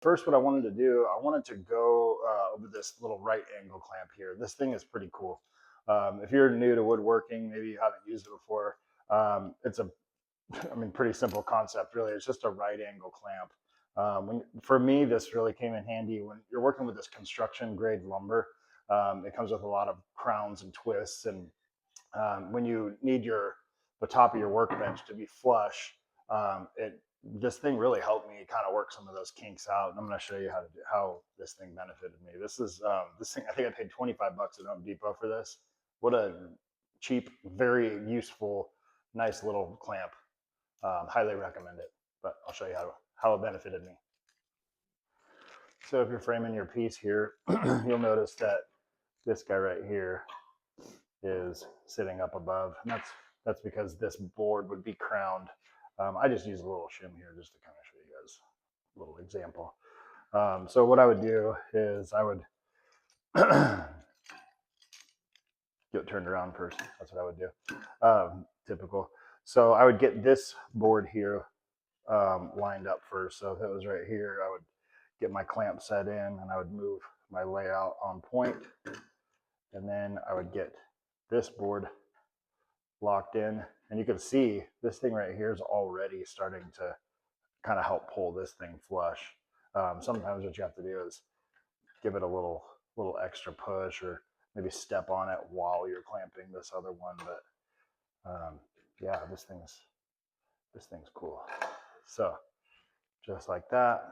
First, what I wanted to do, I wanted to go over this little right angle clamp here. This thing is pretty cool. If you're new to woodworking, maybe you haven't used it before, it's a, I mean, pretty simple concept, really. It's just a right angle clamp. For me, this really came in handy when you're working with this construction grade lumber. It comes with a lot of crowns and twists, and when you need the top of your workbench to be flush, this thing really helped me kind of work some of those kinks out. And I'm going to show you how this thing benefited me. This thing. I think I paid 25 bucks at Home Depot for this. What a cheap, very useful, nice little clamp. Highly recommend it. But I'll show you how it benefited me. So if you're framing your piece here, you'll notice that this guy right here is sitting up above, and that's because this board would be crowned. I just use a little shim here just to kind of show you guys a little example. So what I would do is I would get it turned around first. That's what I would do. Typical. So I would get this board here lined up first. So if it was right here, I would get my clamp set in, and I would move my layout on point, and then I would get this board locked in, and you can see this thing right here is already starting to kind of help pull this thing flush. Sometimes what you have to do is give it a little extra push, or maybe step on it while you're clamping this other one. But yeah, this thing's cool. So just like that,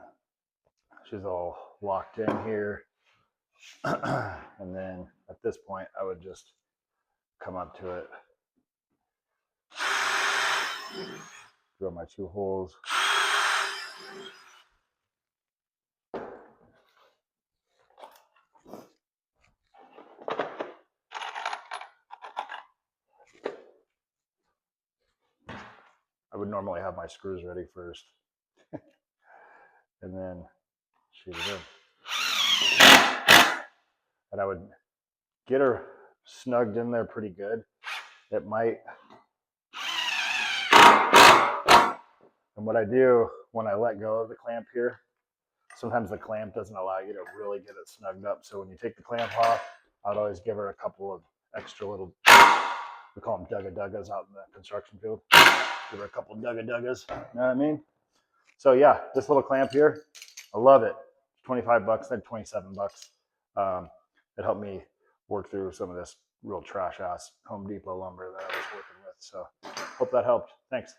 she's all locked in here. And then at this point, I would just come up to it, drill my 2 holes. I would normally have my screws ready first, and then shoot it in. And I would get her snugged in there pretty good. It might, and what I do when I let go of the clamp here, sometimes the clamp doesn't allow you to really get it snugged up. So when you take the clamp off, I'd always give her a couple of extra little, we call them dugga-duggas out in the construction field. Give her a couple of dugga-duggas, you know what I mean? So yeah, this little clamp here, I love it. 25 bucks, then 27 bucks. It helped me work through some of this real trash ass Home Depot lumber that I was working with. So hope that helped. Thanks.